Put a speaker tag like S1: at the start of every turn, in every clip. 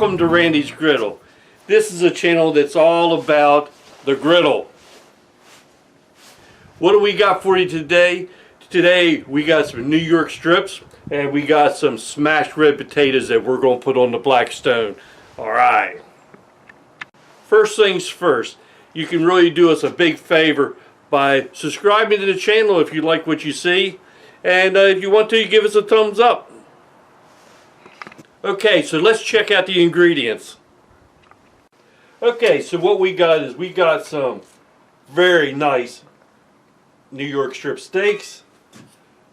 S1: Welcome to Randy's Griddle. This is a channel that's all about the griddle. What do we got for you today? Today we got some New York strips and we got some smashed red potatoes that we're going to put on the Blackstone. Alright. First things first, you can really do us a big favor by subscribing to the channel if you like what you see. And if you want to, you give us a thumbs up. Okay, so let's check out the ingredients. Okay, so what we got is we got some very nice New York strip steaks.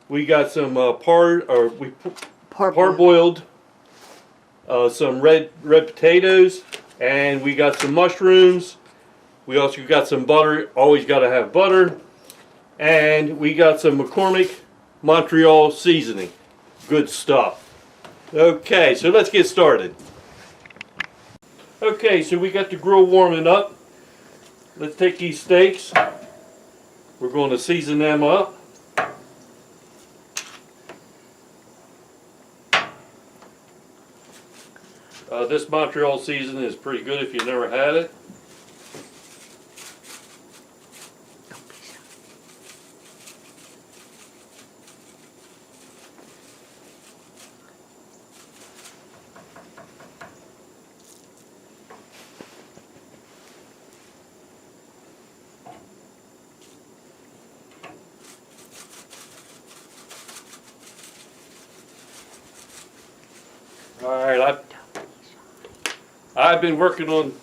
S1: We got some parboiled some red potatoes, and we got some mushrooms. We also got some butter. Always got to have butter, and we got some McCormick Montreal seasoning. Good stuff. Okay, so let's get started. Okay, so we got the grill warming up. Let's take these steaks. We're going to season them up. This Montreal seasoning is pretty good if you've never had it. Alright, I've been working on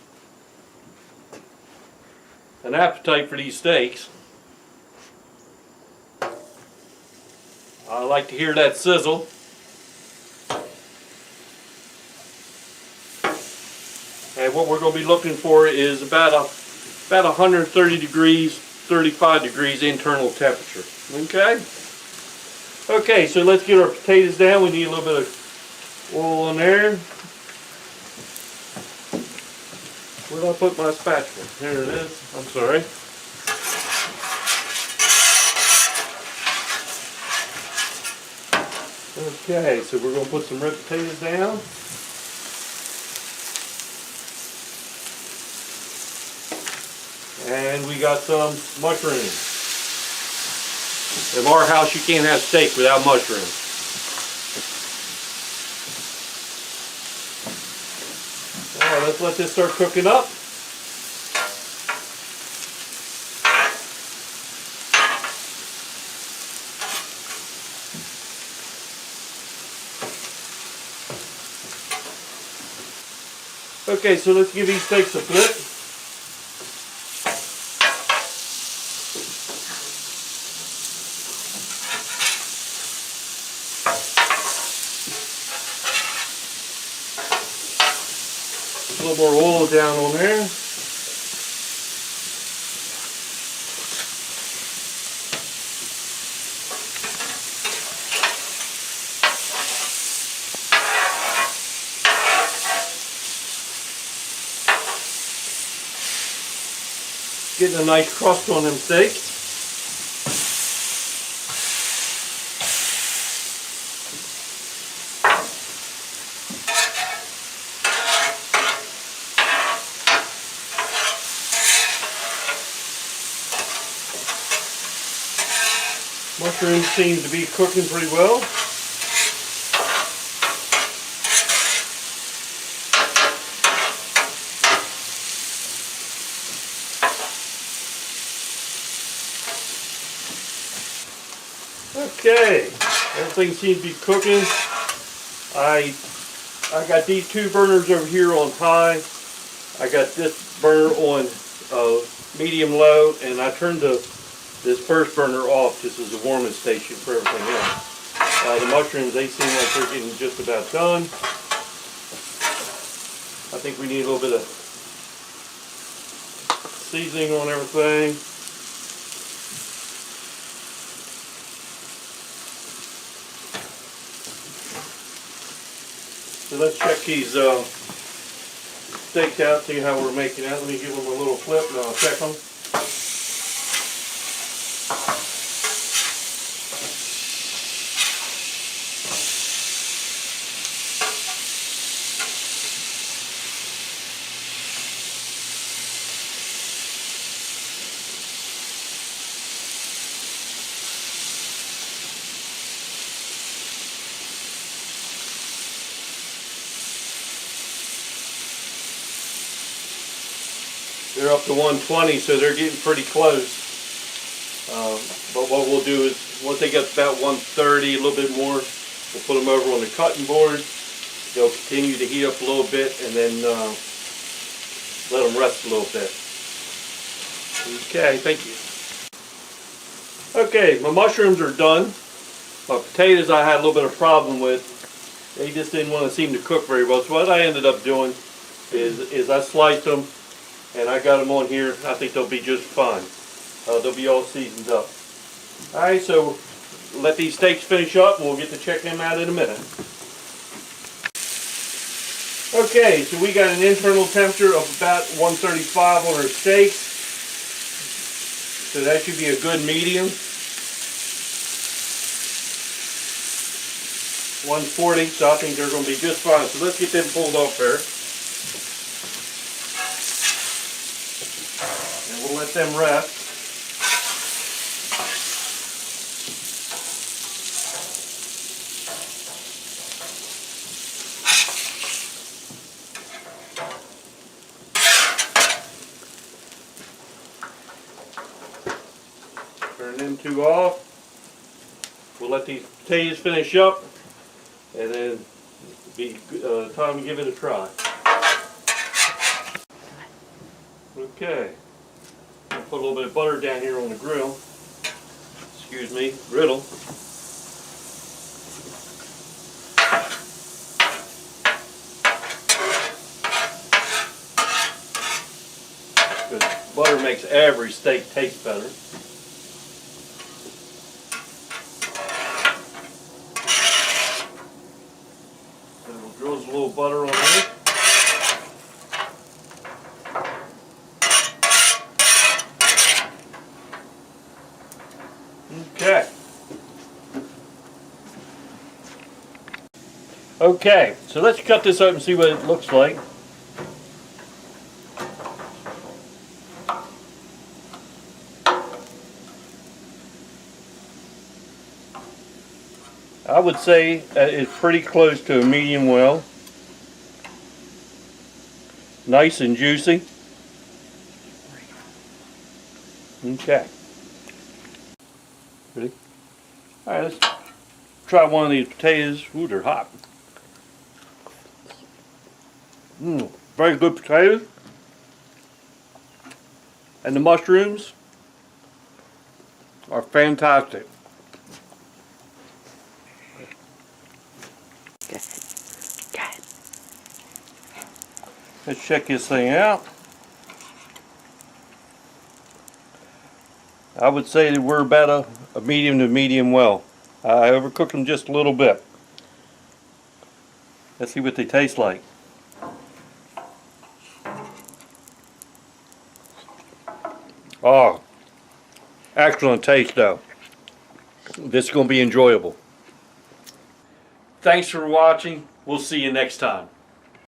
S1: an appetite for these steaks. I like to hear that sizzle. And what we're going to be looking for is about 130 degrees, 35 degrees internal temperature. Okay? Okay, so let's get our potatoes down. We need a little bit of oil in there. Where did I put my spatula? Here it is. I'm sorry. Okay, so we're going to put some red potatoes down. And we got some mushrooms. In our house, you can't have steak without mushrooms. Alright, let's let this start cooking up. Okay, so let's give these steaks a flip. A little more oil down on there. Getting a nice crust on them steaks. Mushrooms seem to be cooking pretty well. Okay, everything seems to be cooking. I got these two burners over here on high. I got this burner on medium low, and I turned this first burner off just as a warming station for everything else. The mushrooms, they seem like they're getting just about done. I think we need a little bit of seasoning on everything. So let's check these steaks out, see how we're making out. Let me give them a little flip and I'll check them. They're up to 120, so they're getting pretty close. But what we'll do is, once they get about 130, a little bit more, we'll put them over on the cutting board. They'll continue to heat up a little bit, and then let them rest a little bit. Okay, thank you. Okay, my mushrooms are done. My potatoes I had a little bit of problem with. They just didn't want to seem to cook very well. So what I ended up doing is I sliced them, and I got them on here. I think they'll be just fine. They'll be all seasoned up. Alright, so let these steaks finish up, and we'll get to check them out in a minute. Okay, so we got an internal temperature of about 135 on our steaks. So that should be a good medium. 140, so I think they're going to be just fine. So let's get them pulled off there. And we'll let them rest. Turn them two off. We'll let these potatoes finish up, and then it'll be time to give it a try. Okay, I'll put a little bit of butter down here on the grill. Excuse me, griddle. Because butter makes every steak taste better. Drizzle a little butter on here. Okay. Okay, so let's cut this up and see what it looks like. I would say it's pretty close to a medium well. Nice and juicy. Okay. Ready? Alright, let's try one of these potatoes. Ooh, they're hot. Very good potatoes. And the mushrooms are fantastic. Let's check this thing out. I would say that we're about a medium to medium well. I overcooked them just a little bit. Let's see what they taste like. Oh, excellent taste though. This is going to be enjoyable. Thanks for watching. We'll see you next time.